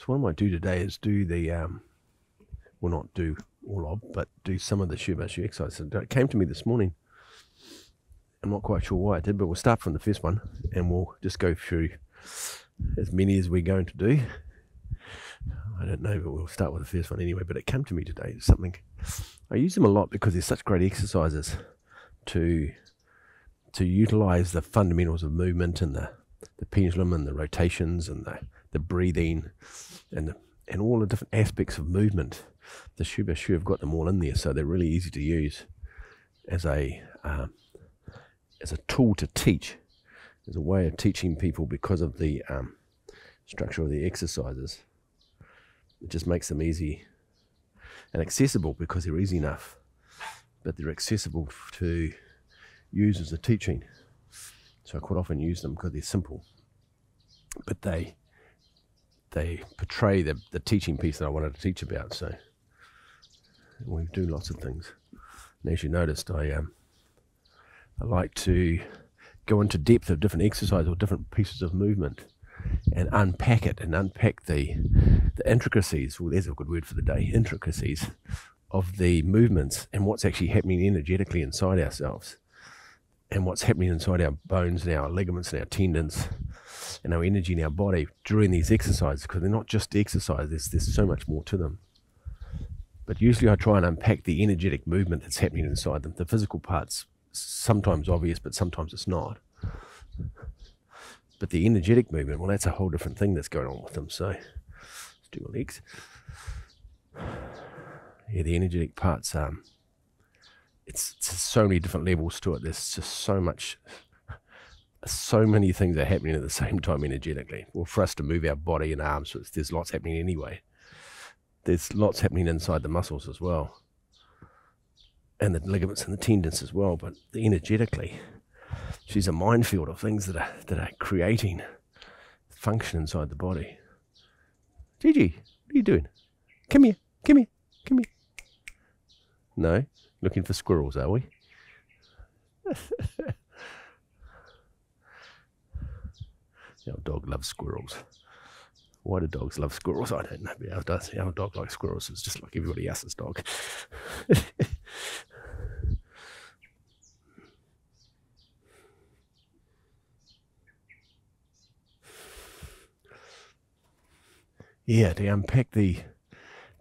So what I might do today is do the, well, not do all of, but do some of the Shi Ba Shi exercises. It came to me this morning. I'm not quite sure why I did, but we'll start from the first one and we'll just go through as many as we're going to do. I don't know, but we'll start with the first one anyway. But it came to me today. It's something I use them a lot because they're such great exercises to utilize the fundamentals of movement and the pendulum and the rotations and the breathing and all the different aspects of movement. The Shi Ba Shi have got them all in there, so they're really easy to use as a tool to teach, as a way of teaching people because of the structure of the exercises. It just makes them easy and accessible because they're easy enough, but they're accessible to use as a teaching. So I quite often use them because they're simple, but they portray the teaching piece that I wanted to teach about. So we do lots of things. And as you noticed, I like to go into depth of different exercises or different pieces of movement and unpack it and unpack the intricacies. Well, there's a good word for the day, intricacies of the movements and what's actually happening energetically inside ourselves and what's happening inside our bones and our ligaments and our tendons and our energy in our body during these exercises, because they're not just exercise, there's so much more to them. But usually I try and unpack the energetic movement that's happening inside them. The physical part's sometimes obvious, but sometimes it's not. But the energetic movement, well, that's a whole different thing that's going on with them. So let's do my legs. Yeah, the energetic parts, it's so many different levels to it. There's just so many things are happening at the same time energetically. Well, for us to move our body and arms, there's lots happening anyway. There's lots happening inside the muscles as well, and the ligaments and the tendons as well. But energetically, she's a minefield of things that are creating function inside the body. Gigi, what are you doing? Come here, come here, come here. No, looking for squirrels, are we? Our dog loves squirrels. Why do dogs love squirrels? I don't know, but ours does. Our dog likes squirrels. It's just like everybody else's dog. Yeah, to unpack the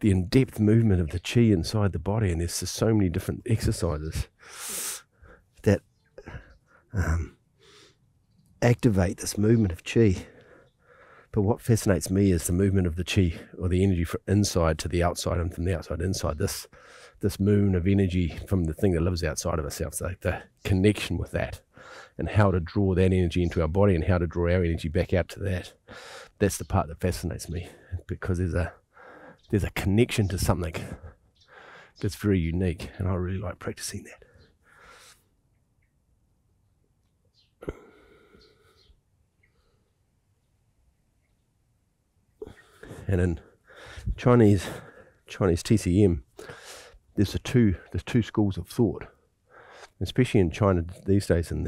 in-depth movement of the Qi inside the body, and there's just so many different exercises that activate this movement of Qi. But what fascinates me is the movement of the Qi, or the energy from inside to the outside and from the outside inside. This movement of energy from the thing that lives outside of ourselves, like the connection with that, and how to draw that energy into our body and how to draw our energy back out to that. That's the part that fascinates me, because there's a connection to something that's very unique, and I really like practicing that. And in Chinese TCM, there's two schools of thought, especially in China these days. In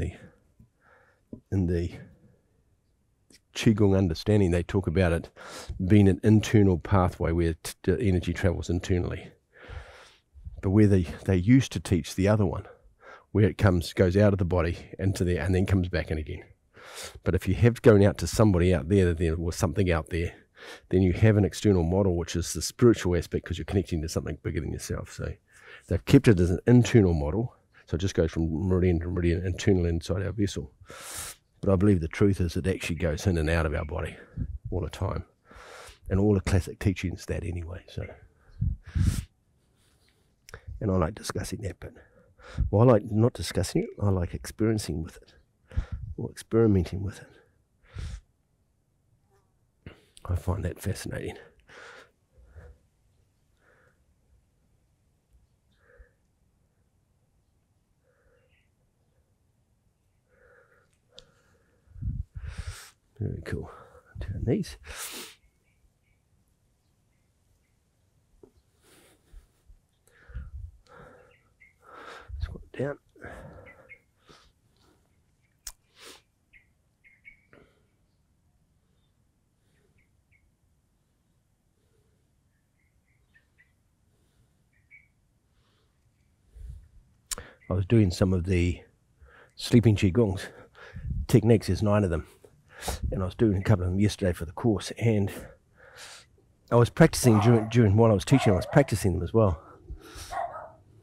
the Qigong understanding, they talk about it being an internal pathway where the energy travels internally. But where they used to teach the other one, where it goes out of the body into there and then comes back in again. But if you have going out to somebody out there or something out there, then you have an external model, which is the spiritual aspect, because you're connecting to something bigger than yourself. So they've kept it as an internal model, so it just goes from meridian to meridian internal inside our vessel. But I believe the truth is it actually goes in and out of our body all the time, and all the classic teachings that anyway. So, and I like discussing that, but I like not discussing it, I like experiencing with it or experimenting with it. I find that fascinating. Very cool. Turn these. Squat down. I was doing some of the sleeping Qigongs techniques. There's 9 of them, and I was doing a couple of them yesterday for the course, and I was practicing during while I was teaching. I was practicing them as well.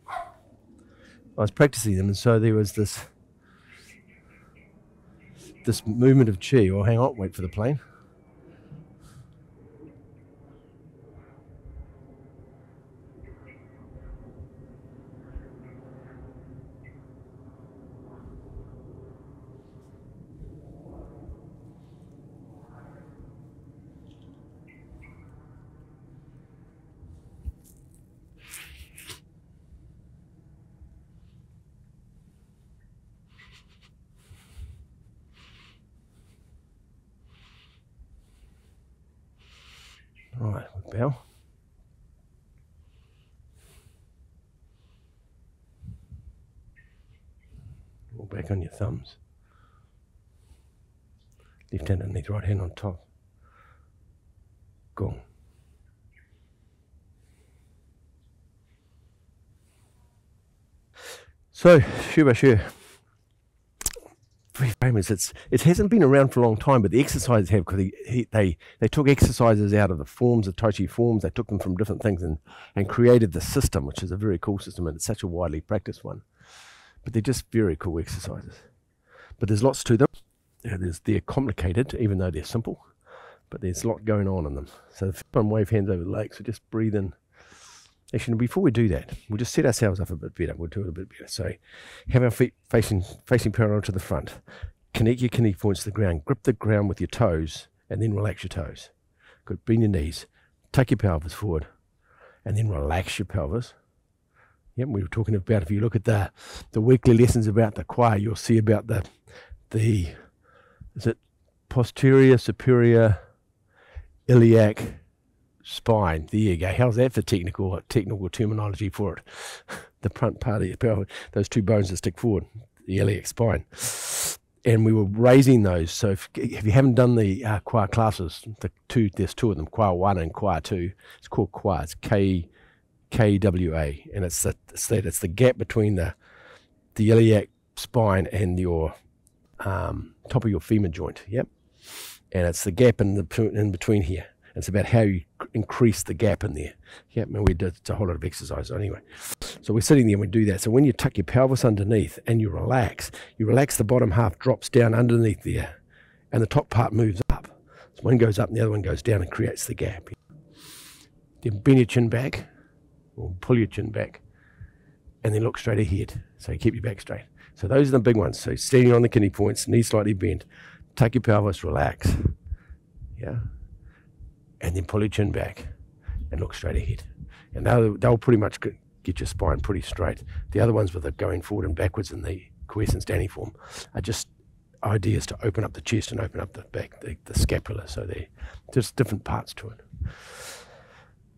I was practicing them, and so there was this movement of Qi. Oh, hang on, wait for the plane. Right, bow. All back on your thumbs. Left hand underneath, right hand on top. Gong. So, Shi Ba Shi. Very famous. It hasn't been around for a long time, but the exercises have, because they took exercises out of the forms, the Tai Chi forms. They took them from different things and created the system, which is a very cool system, and it's such a widely practiced one. But they're just very cool exercises. But there's lots to them. They're complicated, even though they're simple, but there's a lot going on in them. So the first one, wave hands over the legs. So just breathe in. Actually, before we do that, we'll just set ourselves up a bit better. We'll do it a bit better. So have our feet facing parallel to the front. Connect your kidney points to the ground. Grip the ground with your toes, and then relax your toes. Good. Bend your knees. Take your pelvis forward, and then relax your pelvis. Yep, we were talking about, if you look at the weekly lessons about the Qi, you'll see about the is it posterior, superior, iliac spine. There you go. How's that for technical terminology for it? The front part of your pelvis, those 2 bones that stick forward, the iliac spine. And we were raising those. So if you haven't done the Qi classes, there's 2 of them, Qi 1 and Qi 2. It's called Qi. It's KWA, and it's the gap between the iliac spine and your top of your femur joint. Yep, and it's the gap in between here. It's about how you increase the gap in there. Yep, and we did a whole lot of exercise anyway. So we're sitting there and we do that. So when you tuck your pelvis underneath and you relax the bottom half drops down underneath there, and the top part moves up. So one goes up and the other one goes down and creates the gap. Then bend your chin back, or pull your chin back, and then look straight ahead. So keep your back straight. So those are the big ones. So standing on the kidney points, knees slightly bent, take your pelvis, relax. Yeah. And then pull your chin back and look straight ahead. And they'll pretty much get your spine pretty straight. The other ones with the going forward and backwards in the quiescent standing form are just ideas to open up the chest and open up the back, the scapula. So they're just different parts to it.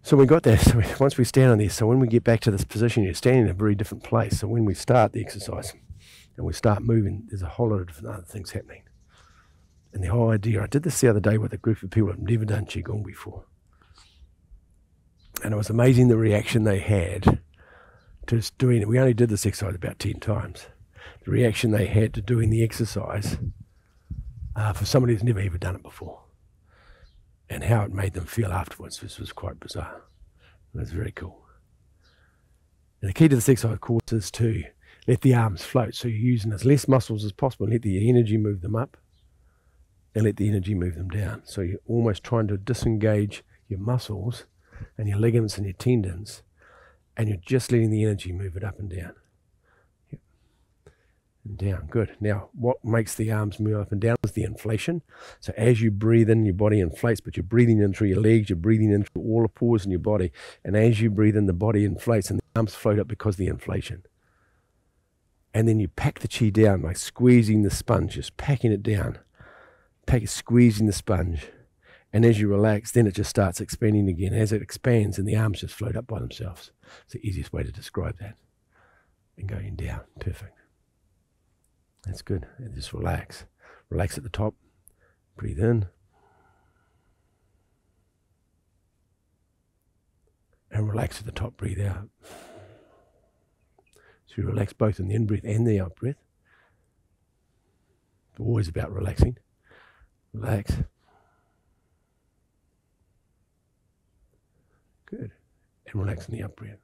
So we got that. So once we stand on this, so when we get back to this position, you're standing in a very different place. So when we start the exercise and we start moving, there's a whole lot of different other things happening. And the whole idea, I did this the other day with a group of people who have never done Qigong before. And it was amazing the reaction they had to doing it. We only did this exercise about 10 times. The reaction they had to doing the exercise for somebody who's never ever done it before. And how it made them feel afterwards. This was quite bizarre. It was very cool. And the key to this exercise, of course, is to let the arms float. So you're using as less muscles as possible and let the energy move them up and let the energy move them down. So you're almost trying to disengage your muscles and your ligaments and your tendons, and you're just letting the energy move it up and down. Yep. And down. Good. Now, what makes the arms move up and down is the inflation. So as you breathe in, your body inflates, but you're breathing in through your legs, you're breathing in through all the pores in your body, and as you breathe in, the body inflates and the arms float up because of the inflation. And then you pack the chi down by squeezing the sponge, just packing it down. Squeezing the sponge, and as you relax, then it just starts expanding again. As it expands, and the arms just float up by themselves. It's the easiest way to describe that. And going down, perfect. That's good. And just relax. Relax at the top. Breathe in, and relax at the top. Breathe out. So you relax both in the in-breath and the out-breath. Always about relaxing. Relax. Good. And relax in the out-breath.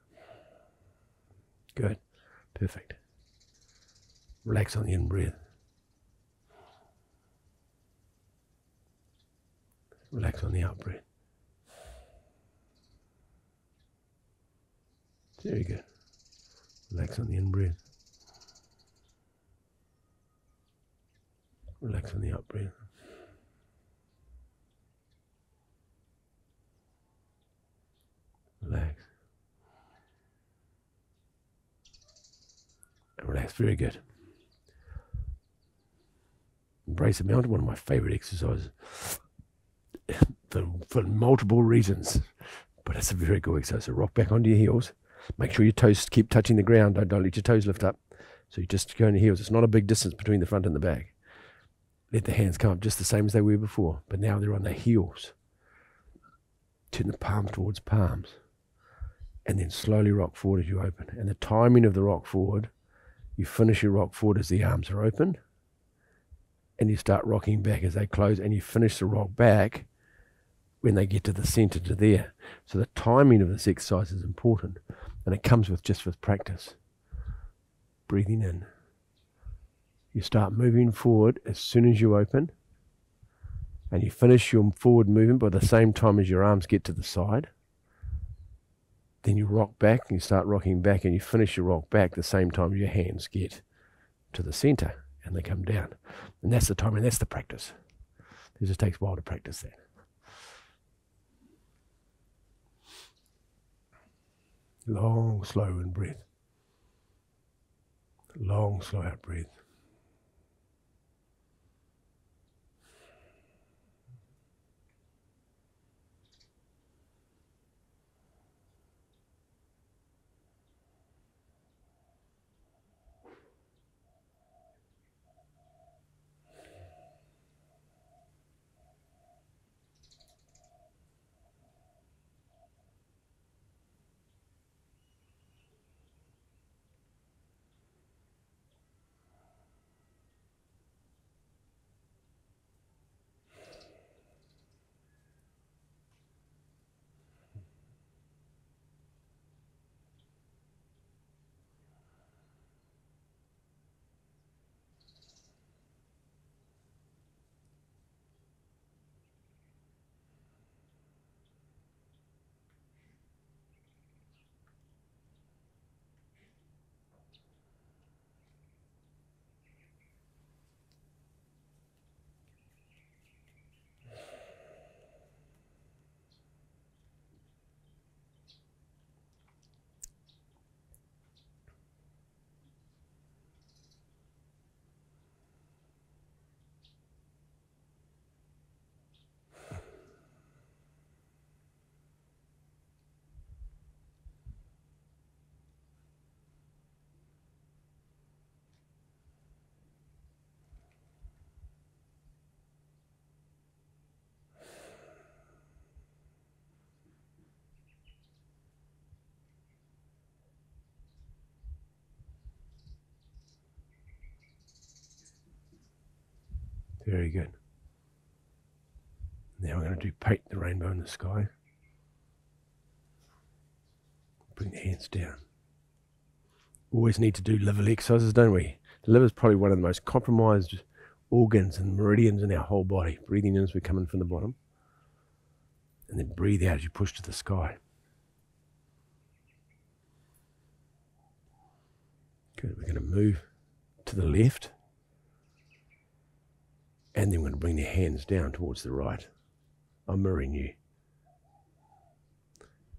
Good. Perfect. Relax on the in-breath. Relax on the out-breath. Very good. Relax on the in-breath. Relax on the out-breath. Relax. And relax. Very good. Embrace the mountain, one of my favorite exercises. For multiple reasons. But it's a very good exercise. So rock back onto your heels. Make sure your toes keep touching the ground. Don't let your toes lift up. So you just go on your heels. It's not a big distance between the front and the back. Let the hands come up just the same as they were before. But now they're on the heels. Turn the palm towards palms. And then slowly rock forward as you open. And the timing of the rock forward, you finish your rock forward as the arms are open. And you start rocking back as they close. And you finish the rock back when they get to the center to there. So the timing of this exercise is important. And it comes just with practice. Breathing in. You start moving forward as soon as you open. And you finish your forward movement by the same time as your arms get to the side. Then you rock back and you start rocking back and you finish your rock back the same time your hands get to the center and they come down. And that's the time and that's the practice. It just takes a while to practice that. Long, slow in breath. Long, slow out breath. Very good. Now we're going to do paint the rainbow in the sky. Bring the hands down. Always need to do liver exercises, don't we? The liver is probably one of the most compromised organs and meridians in our whole body. Breathing in as we come in from the bottom. And then breathe out as you push to the sky. Good. We're going to move to the left. And then we're going to bring the hands down towards the right. I'm mirroring you.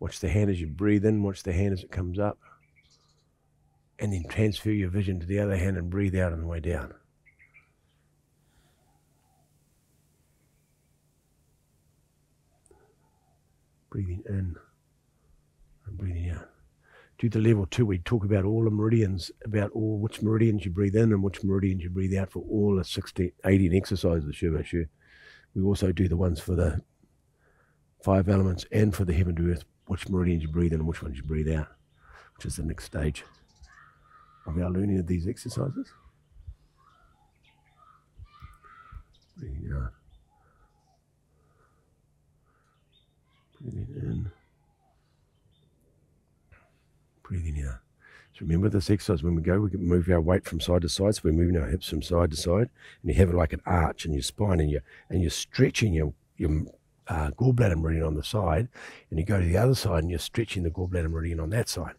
Watch the hand as you breathe in. Watch the hand as it comes up. And then transfer your vision to the other hand and breathe out on the way down. Breathing in and breathing out. Do the level 2, we talk about all the meridians, about which meridians you breathe in and which meridians you breathe out for all the 16, 18 exercises of Shi Ba Shi. We also do the ones for the 5 elements and for the heaven to earth, which meridians you breathe in and which ones you breathe out, which is the next stage of our learning of these exercises. Breathing out. Breathing in. Breathing out. So remember this exercise, when we go, we can move our weight from side to side. So we're moving our hips from side to side, and you have it like an arch in your spine, and you're stretching your gallbladder meridian on the side, and you go to the other side and you're stretching the gallbladder meridian on that side.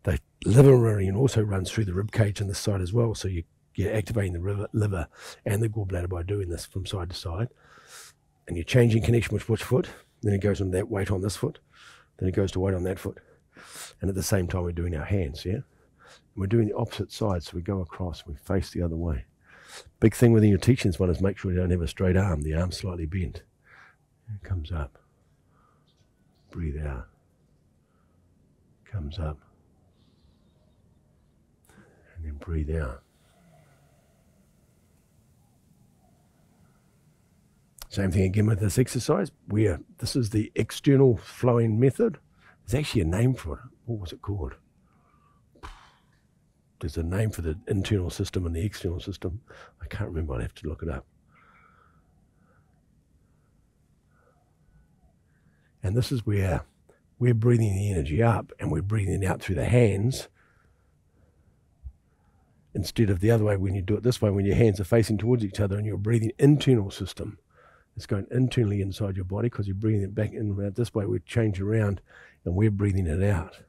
The liver meridian also runs through the rib cage on this side as well, so you're activating the liver and the gallbladder by doing this from side to side. And you're changing connection with which foot, then it goes on that weight on this foot, then it goes to weight on that foot. And at the same time we're doing our hands, yeah? And we're doing the opposite side, so we go across and we face the other way. Big thing within your teachings one is make sure you don't have a straight arm, the arm's slightly bent. It comes up. Breathe out. Comes up. And then breathe out. Same thing again with this exercise. This is the external flowing method. There's actually a name for it. What was it called? There's a name for the internal system and the external system. I can't remember. I'd have to look it up. And this is where we're breathing the energy up and we're breathing it out through the hands, instead of the other way. When you do it this way, when your hands are facing towards each other and you're breathing internal system, it's going internally inside your body because you're breathing it back in and out. This way we change around and we're breathing it out.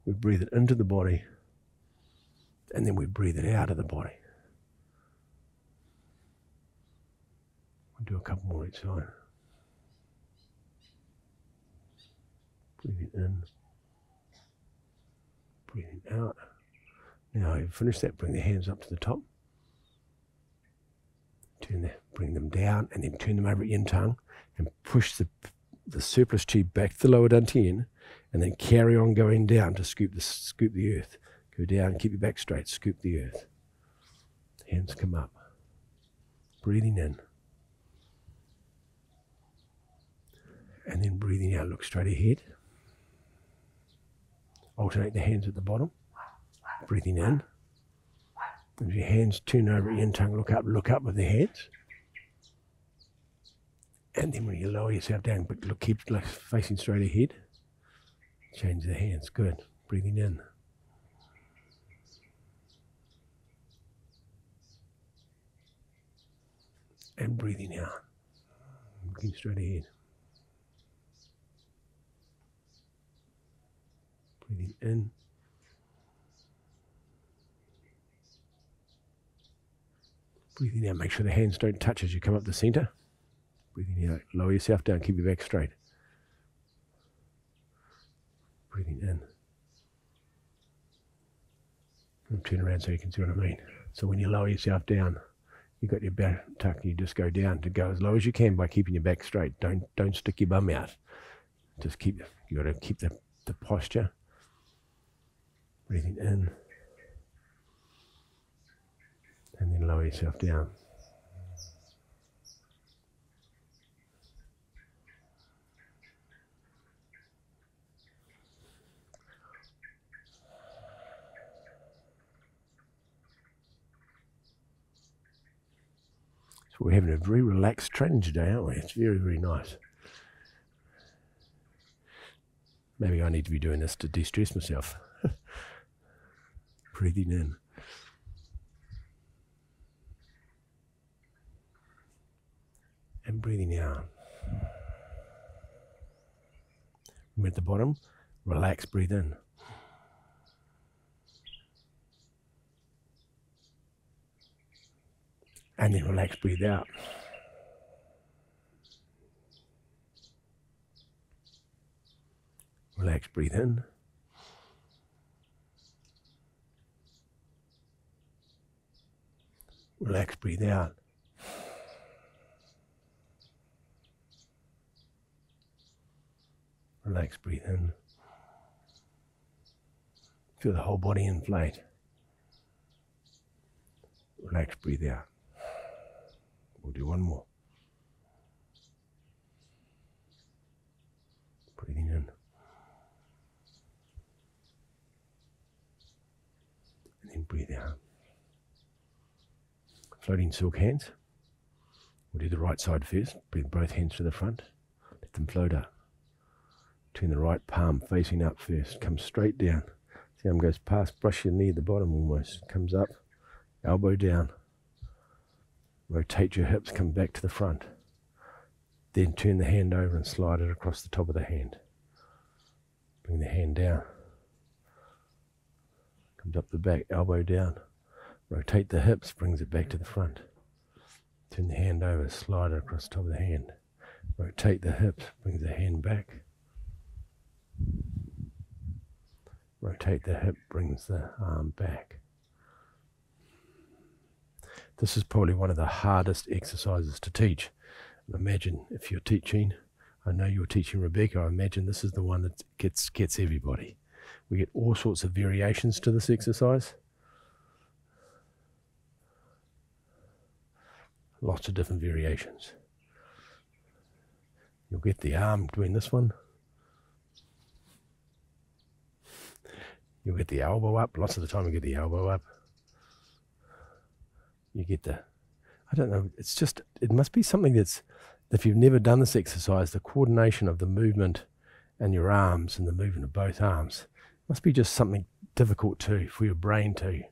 We breathe it into the body and then we breathe it out of the body. We'll do a couple more each side. Breathing in, breathing out. Now you've finished that, bring the hands up to the top. Bring them down and then turn them over at yin tongue and push the surplus chi back to the lower dantian and then carry on going down to scoop the earth. Go down, keep your back straight, scoop the earth. Hands come up. Breathing in. And then breathing out, look straight ahead. Alternate the hands at the bottom. Breathing in. If your hands turn over at yin tongue, look up with the hands. And then when you lower yourself down, but keep facing straight ahead. Change the hands, good. Breathing in. And breathing out. Looking straight ahead. Breathing in. Breathing out, make sure the hands don't touch as you come up the center. Breathing out, lower yourself down, keep your back straight. Breathing in. And turn around so you can see what I mean. So when you lower yourself down, you've got your back tucked, you just go down to go as low as you can by keeping your back straight. Don't stick your bum out. Just you got to keep the posture. Breathing in. And then lower yourself down. So we're having a very relaxed training today, aren't we? It's very, very nice. Maybe I need to be doing this to de-stress myself. Breathing in. And breathing out. We're at the bottom. Relax, breathe in. And then relax, breathe out. Relax, breathe in. Relax, breathe out. Relax, breathe in. Feel the whole body inflate. Relax, breathe out. We'll do one more. Breathing in. And then breathe floating silk hands. We'll do the right side first. Bring both hands to the front. Let them float up. Turn the right palm facing up first. Come straight down. See how it goes past, brush your knee at the bottom almost. Comes up, elbow down. Rotate your hips, come back to the front. Then turn the hand over and slide it across the top of the hand. Bring the hand down. Comes up the back, elbow down. Rotate the hips, brings it back to the front. Turn the hand over, slide it across the top of the hand. Rotate the hips, brings the hand back. Rotate the hip, brings the arm back. This is probably one of the hardest exercises to teach. And imagine if you're teaching, I know you're teaching Rebecca, I imagine this is the one that gets everybody. We get all sorts of variations to this exercise. Lots of different variations. You'll get the arm doing this one. You'll get the elbow up. Lots of the time you get the elbow up. You get the, I don't know, it's just, it must be something that's, if you've never done this exercise, the coordination of the movement and your arms and the movement of both arms must be just something difficult too for your brain to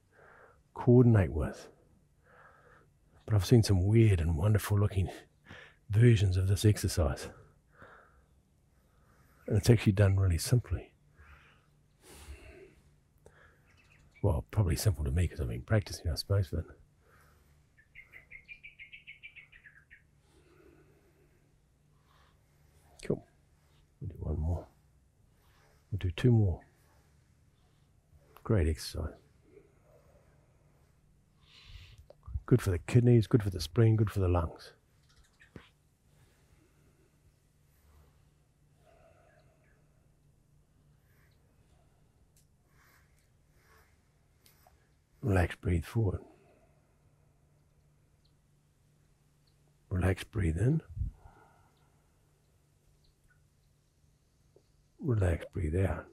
coordinate with. But I've seen some weird and wonderful looking versions of this exercise. And it's actually done really simply. Well, probably simple to me because I've been practicing, I suppose, but cool. We'll do one more. We'll do two more. Great exercise. Good for the kidneys, good for the spleen, good for the lungs. Relax, breathe forward. Relax, breathe in. Relax, breathe out.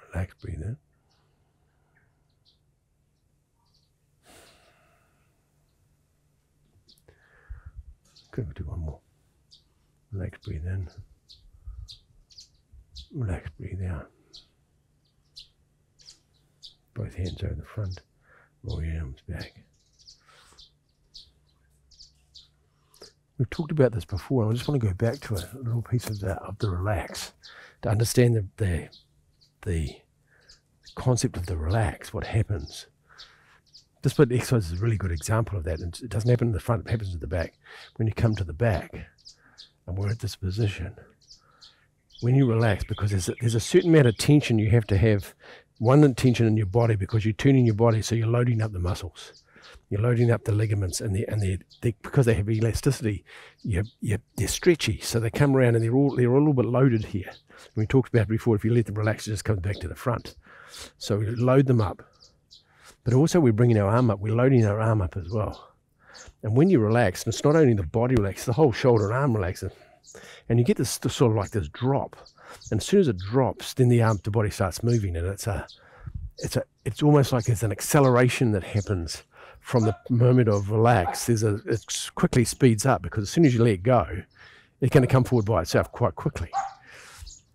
Relax, breathe in. Good, we'll do one more. Relax, breathe in. Relax, breathe out. Both hands over the front, roll your arms back. We've talked about this before, and I just want to go back to a little piece of the relax, to understand the concept of the relax, what happens. This split exercise is a really good example of that, and it doesn't happen in the front, it happens at the back. When you come to the back, and we're at this position, when you relax, because there's a certain amount of tension you have to have, one tension in your body, because you're tuning your body, so you're loading up the muscles. You're loading up the ligaments, and because they have elasticity, they're stretchy, so they come around and they're all a little bit loaded here. We talked about before, if you let them relax, it just comes back to the front. So we load them up. But also we're bringing our arm up, we're loading our arm up as well. And when you relax, and it's not only the body relaxes, the whole shoulder and arm relaxes, and you get this sort of like this drop. And as soon as it drops, then the body starts moving, and it's almost like there's an acceleration that happens from the moment of relax. It quickly speeds up, because as soon as you let go, it's going to come forward by itself quite quickly.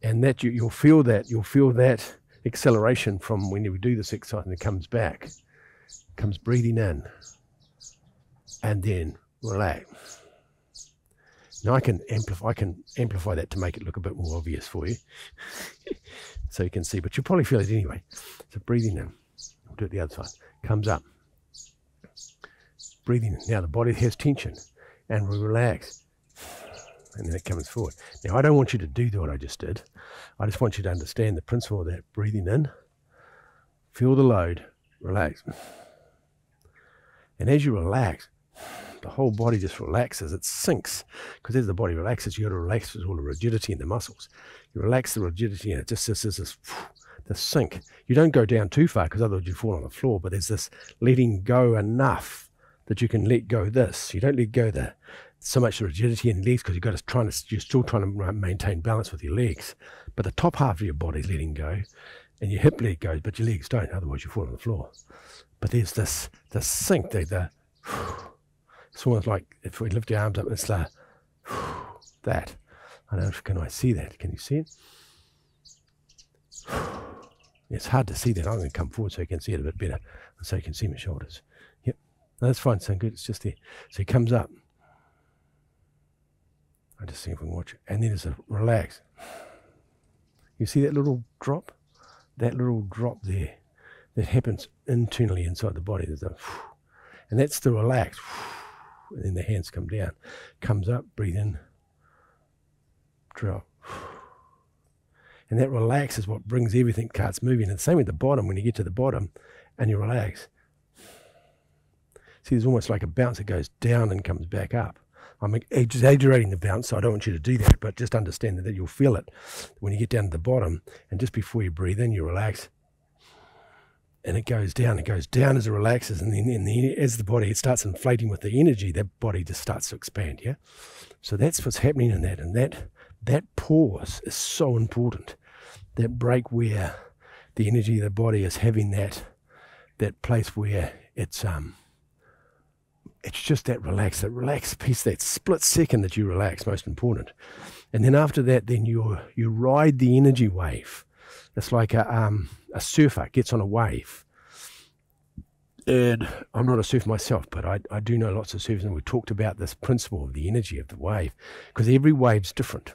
And that you'll feel that acceleration from when you do this exercise, and it comes back, comes breathing in, and then relax. Now I can amplify that to make it look a bit more obvious for you, so you can see. But you'll probably feel it anyway. So breathing in, we'll do it the other side. Comes up, breathing in. Now the body has tension, and we relax, and then it comes forward. Now I don't want you to do what I just did. I just want you to understand the principle of that. Breathing in, feel the load, relax, and as you relax, the whole body just relaxes, it sinks, because as the body relaxes, you got to relax all the rigidity in the muscles. You relax the rigidity, and it just is this sink. You don't go down too far, because otherwise you fall on the floor, but there's this letting go enough that you can let go this. You don't let go so much rigidity in legs, because you're still trying to maintain balance with your legs. But the top half of your body is letting go. and your hip leg goes, but your legs don't, otherwise you fall on the floor. But there's this sink, it's almost like if we lift your arms up, it's like that. I don't know if can I see that? Can you see it? It's hard to see that. I'm going to come forward so you can see it a bit better, and so you can see my shoulders. Yep, no, that's fine. So good. It's just there. So he comes up. I just see if we can watch it, and then it's a relax. You see that little drop? That little drop there, that happens internally inside the body. There's a, and that's the relax. And then the hands come down, comes up, breathe in, drop. And that relax is what brings everything, starts moving. And the same at the bottom, when you get to the bottom and you relax. See, there's almost like a bounce that goes down and comes back up. I'm exaggerating the bounce, so I don't want you to do that, but just understand that you'll feel it when you get down to the bottom. And just before you breathe in, you relax. And it goes down as it relaxes. And then as the body, it starts inflating with the energy, that body just starts to expand, yeah? So that's what's happening in that. And that pause is so important. That break where the energy of the body is having that place where it's just that relaxed piece, that split second that you relax, most important. And then after that, then you ride the energy wave. It's like a surfer gets on a wave. And I'm not a surfer myself, but I do know lots of surfers, and we talked about this principle of the energy of the wave, because every wave's different.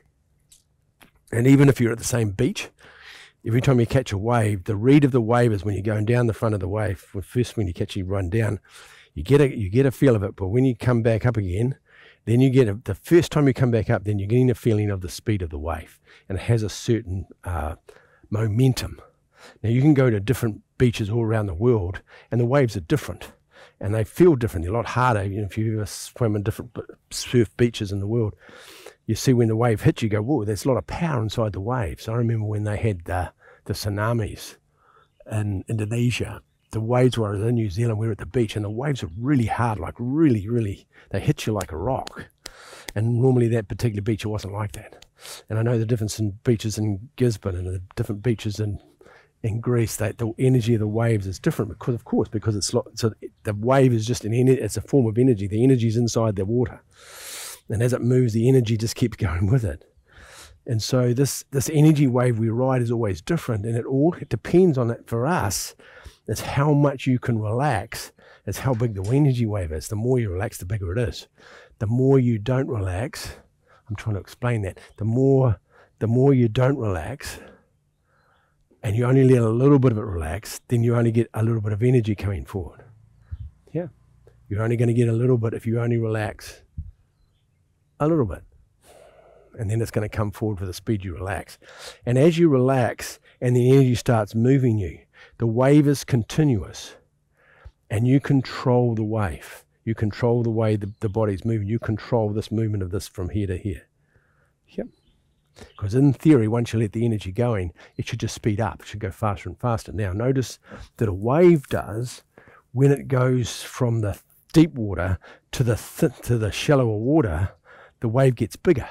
And even if you're at the same beach, every time you catch a wave, the read of the wave is when you're going down the front of the wave. First, when you catch it, run down, you get a feel of it. But when you come back up again, then you get the first time you come back up, then you're getting a feeling of the speed of the wave, and it has a certain momentum. Now you can go to different beaches all around the world, and the waves are different, and they feel different. They're a lot harder. If you ever swim in different surf beaches in the world, you see when the wave hits, you go, whoa, there's a lot of power inside the waves. I remember when they had the tsunamis in Indonesia, the waves were in New Zealand, we were at the beach, and the waves are really hard, like really, they hit you like a rock. And normally that particular beach, it wasn't like that. And I know the difference in beaches in Gisborne and the different beaches in Greece, that the energy of the waves is different because it's so the wave is just it's a form of energy. The energy is inside the water. And as it moves, the energy just keeps going with it. And so this energy wave we ride is always different, and it depends on it for us. It's how much you can relax. It's how big the energy wave is. The more you relax, the bigger it is. The more you don't relax, I'm trying to explain that. The more you don't relax, and you only let a little bit of it relax, then you only get a little bit of energy coming forward. Yeah, you're only going to get a little bit if you only relax a little bit, and then it's going to come forward with the speed you relax. And as you relax and the energy starts moving you, the wave is continuous, and you control the wave. You control the way the body's moving. You control this movement of this from here to here. Yep. Because in theory, once you let the energy going, it should just speed up. It should go faster and faster. Now, notice that a wave does, when it goes from the deep water to the shallower water, the wave gets bigger.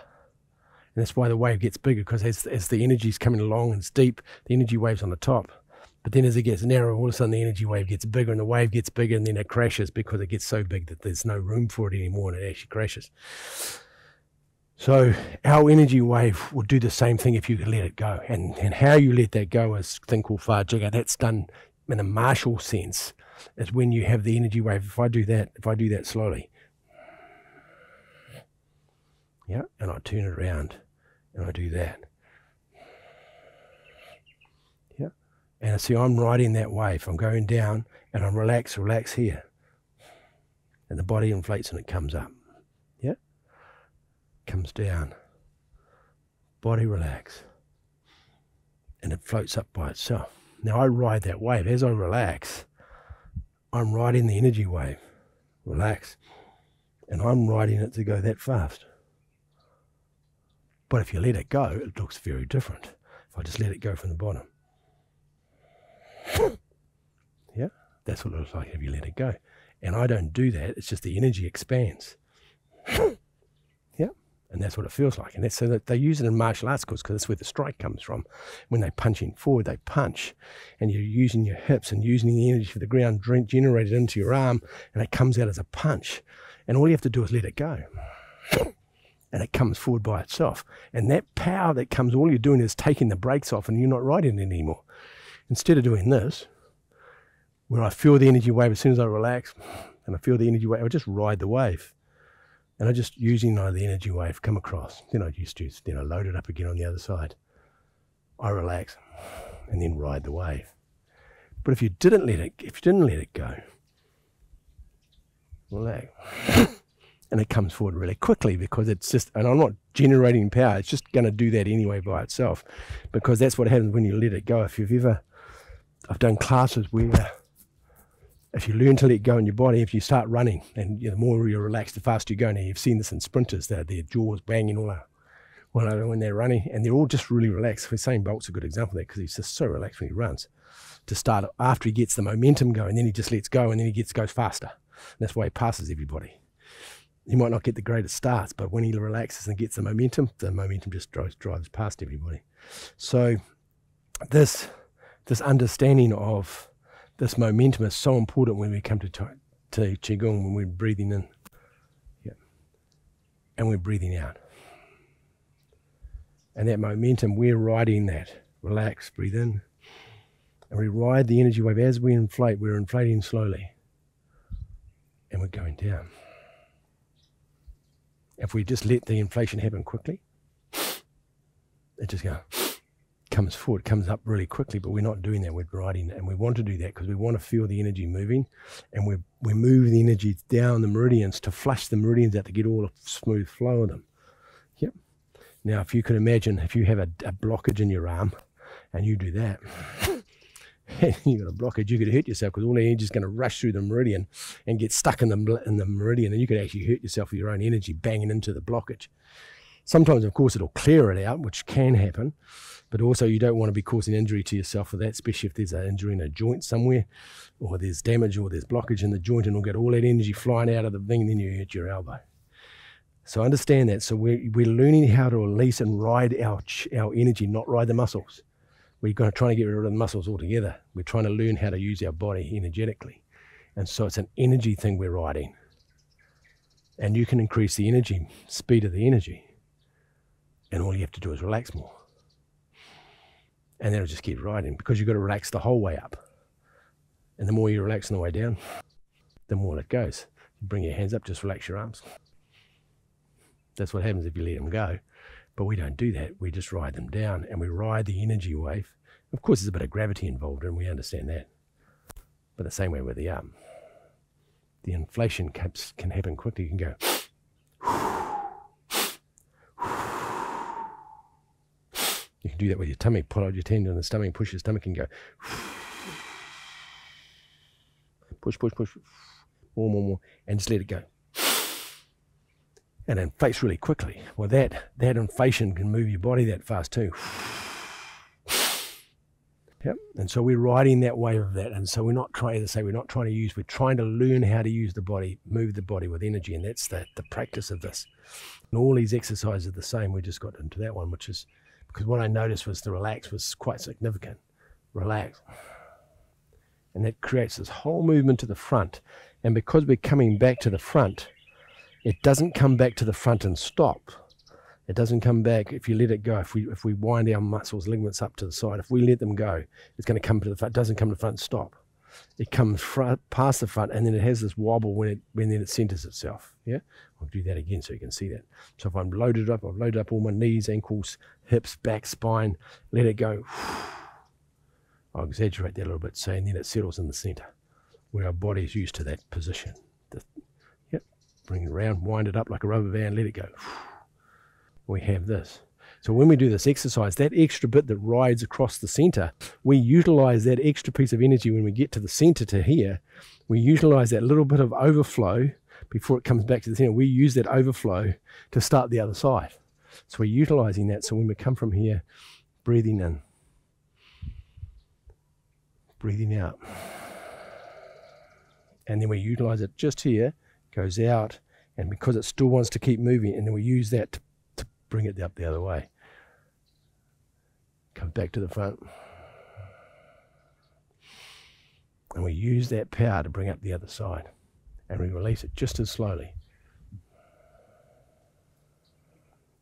And that's why the wave gets bigger, because as the energy is coming along and it's deep, the energy wave's on the top. But then as it gets narrow, all of a sudden the energy wave gets bigger, and the wave gets bigger, and then it crashes because it gets so big that there's no room for it anymore, and it actually crashes. So our energy wave will do the same thing if you can let it go. And how you let that go is a thing called Fajiga. That's done in a martial sense. It's when you have the energy wave. If I do that slowly, yeah, and I turn it around, and I do that. Yeah, and see, I'm riding that wave. I'm going down, and I'm relax here. And the body inflates and it comes up. Yeah, comes down. Body relax. And it floats up by itself. Now I ride that wave. As I relax, I'm riding the energy wave. Relax. And I'm riding it to go that fast. But if you let it go, it looks very different. If I just let it go from the bottom. Yeah, that's what it looks like if you let it go. And I don't do that. It's just the energy expands. Yeah, And that's what it feels like. And that's so that they use it in martial arts because that's where the strike comes from. When they punch in forward, they punch. And you're using your hips and using the energy for the ground generated into your arm, and it comes out as a punch. And all you have to do is let it go. And it comes forward by itself. And that power that comes, all you're doing is taking the brakes off and you're not riding it anymore. Instead of doing this, where I feel the energy wave as soon as I relax, and I feel the energy wave, I just ride the wave. And I just using the energy wave come across. Then I used to load it up again on the other side. I relax and then ride the wave. But if you didn't let it go, relax. And it comes forward really quickly because it's just, and I'm not generating power, it's just going to do that anyway by itself, because that's what happens when you let it go. I've done classes where if you learn to let go in your body, if you start running, and the more you're relaxed, the faster you go. Now you've seen this in sprinters, their jaws banging all out when they're running, and they're all just really relaxed. Usain Bolt's a good example of that because he's just so relaxed when he runs. To start, after he gets the momentum going, then he just lets go, and then he goes faster. And that's why he passes everybody. He might not get the greatest starts, but when he relaxes and gets the momentum just drives past everybody. So this understanding of this momentum is so important when we come to Qigong, when we're breathing in, and we're breathing out. And that momentum, we're riding that. Relax, breathe in, and we ride the energy wave. As we inflate, we're inflating slowly, and we're going down. If we just let the inflation happen quickly, it just comes forward, comes up really quickly, but we're not doing that. We're riding, and we want to do that because we want to feel the energy moving, and we move the energy down the meridians to flush the meridians out to get all a smooth flow of them. Yep. Now, if you can imagine, if you have a blockage in your arm, and you do that, and you've got a blockage, you could hurt yourself because all the energy is going to rush through the meridian and get stuck in the meridian, and you could actually hurt yourself with your own energy banging into the blockage. Sometimes, of course, it'll clear it out, which can happen, but also you don't want to be causing injury to yourself for that, especially if there's an injury in a joint somewhere, or there's damage or there's blockage in the joint, and it'll get all that energy flying out of the thing, and then you hurt your elbow. So understand that. So we're learning how to release and ride our energy, not ride the muscles. We're going to try to get rid of the muscles altogether. We're trying to learn how to use our body energetically. And so it's an energy thing we're riding. And you can increase the energy, speed of the energy. And all you have to do is relax more. And then it'll just keep riding because you've got to relax the whole way up. And the more you relax on the way down, the more it goes. You bring your hands up, just relax your arms. That's what happens if you let them go. But we don't do that. We just ride them down, and we ride the energy wave. Of course, there's a bit of gravity involved, and we understand that. But the same way with the arm. The inflation can happen quickly. You can go. You can do that with your tummy. Pull out your tendon in the stomach, push your stomach, and go. Push, push, push. More, and just let it go. And it inflates really quickly. Well, that inflation can move your body that fast too. Yep. And so we're riding that wave of that. And so we're not trying to say, we're trying to learn how to use the body, move the body with energy. And that's the practice of this. And all these exercises are the same. We just got into that one, which is, because what I noticed was the relax was quite significant. Relax. And that creates this whole movement to the front. And because we're coming back to the front, it doesn't come back to the front and stop. It doesn't come back if you let it go. If we wind our muscles, ligaments up to the side, if we let them go, it's going to come to the front. It doesn't come to the front and stop. It comes past the front, and then it has this wobble when it centers itself. Yeah, I'll do that again so you can see that. So if I'm loaded up, I've loaded up all my knees, ankles, hips, back, spine. Let it go. I'll exaggerate that a little bit, and then it settles in the center, where our body is used to that position. Bring it around, wind it up like a rubber band, let it go. We have this. So when we do this exercise, that extra bit that rides across the center, we utilize that extra piece of energy when we get to the center to here. We utilize that little bit of overflow before it comes back to the center. We use that overflow to start the other side. So we're utilizing that. So when we come from here, breathing in, breathing out. And then we utilize it just here, goes out, and because it still wants to keep moving, and then we use that bring it up the other way. Come back to the front. And we use that power to bring up the other side. And we release it just as slowly.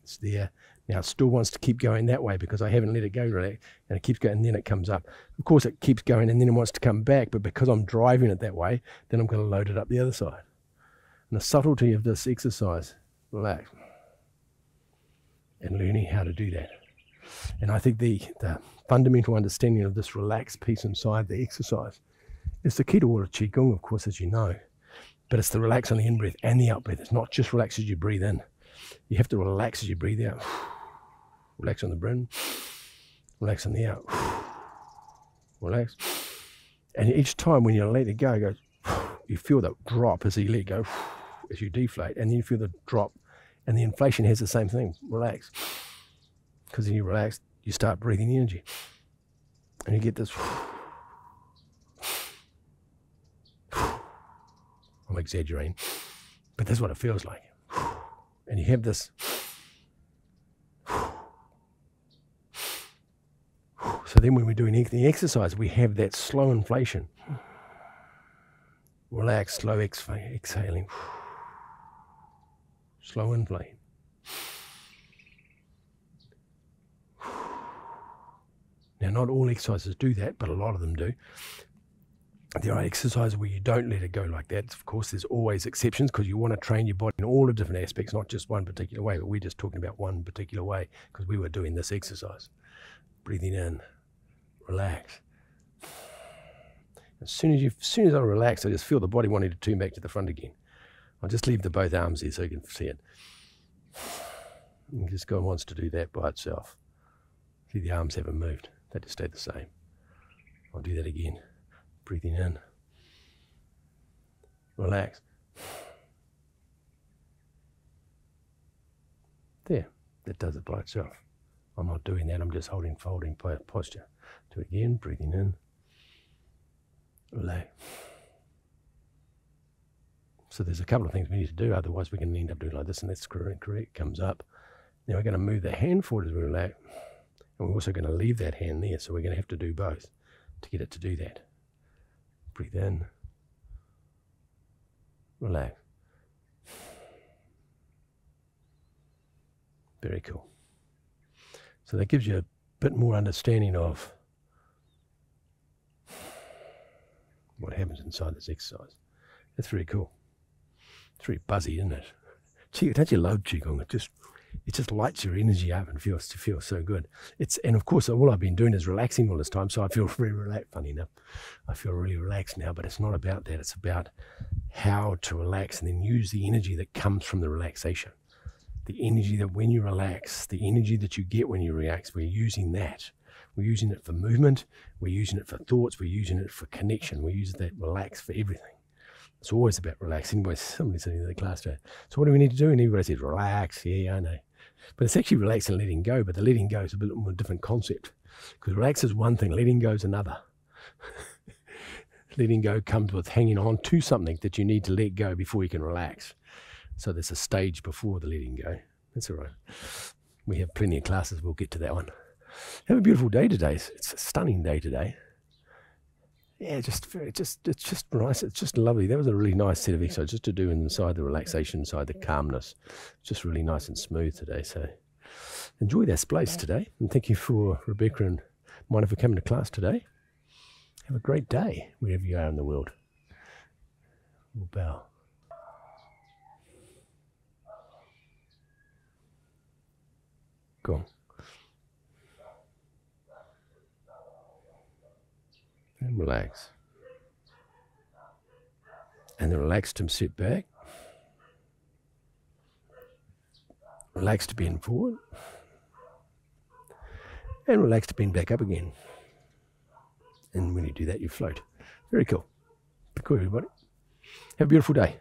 It's there. Now it still wants to keep going that way because I haven't let it go, relax, and it keeps going, and then it comes up. Of course it keeps going and then it wants to come back, but because I'm driving it that way, then I'm going to load it up the other side. And the subtlety of this exercise, relax, and learning how to do that. And I think the fundamental understanding of this relaxed piece inside the exercise is the key to all of Qigong, of course, as you know. But it's the relax on the in-breath and the out-breath. It's not just relax as you breathe in. You have to relax as you breathe out. Relax on the in, relax on the out. Relax. And each time when you let it go, you feel that drop as you let go, as you deflate, and then you feel the drop. And the inflation has the same thing. Relax. Because when you relax, you start breathing the energy. And you get this. I'm exaggerating, but that's what it feels like. And you have this. So then when we're doing the exercise, we have that slow inflation. Relax, slow exhaling. Slow inflation. Now, not all exercises do that, but a lot of them do. There are exercises where you don't let it go like that. Of course, there's always exceptions because you want to train your body in all the different aspects, not just one particular way, but we're just talking about one particular way because we were doing this exercise. Breathing in, relax. As soon as I relax, I just feel the body wanting to turn back to the front again. I'll just leave the both arms there so you can see it. And just God wants to do that by itself. See, the arms haven't moved. They just stay the same. I'll do that again. Breathing in. Relax. There. That does it by itself. I'm not doing that. I'm just folding posture. Do it again. Breathing in. Relax. So there's a couple of things we need to do. Otherwise, we're going to end up doing like this, and that's correct. Comes up. Now we're going to move the hand forward as we relax. And we're also going to leave that hand there. So we're going to have to do both to get it to do that. Breathe in, relax. Very cool. So that gives you a bit more understanding of what happens inside this exercise. That's very cool. It's very buzzy, isn't it? Don't you love Qigong? It just lights your energy up and feels so good. And of course, all I've been doing is relaxing all this time, so I feel very relaxed. Funny enough, I feel really relaxed now, but it's not about that. It's about how to relax and then use the energy that comes from the relaxation. The energy that when you relax, the energy that you get when you relax, we're using that. We're using it for movement. We're using it for thoughts. We're using it for connection. We're using that relax for everything. It's always about relaxing. Anyway, somebody said in the class today, so what do we need to do? And everybody says, relax. Yeah, I know. But it's actually relaxing and letting go, but the letting go is a bit more different concept. Because relax is one thing, letting go is another. Letting go comes with hanging on to something that you need to let go before you can relax. So there's a stage before the letting go. That's all right. We have plenty of classes. We'll get to that one. Have a beautiful day today. It's a stunning day today. Yeah, it's just nice. It's just lovely. That was a really nice set of exercises just to do inside the relaxation, inside the calmness. It's just really nice and smooth today. So enjoy that place today. And thank you for Rebecca and Mina for coming to class today. Have a great day wherever you are in the world. We'll bow. Go. And relax. And then relax to sit back. Relax to bend forward. And relax to bend back up again. And when you do that, you float. Very cool. Be cool, everybody. Have a beautiful day.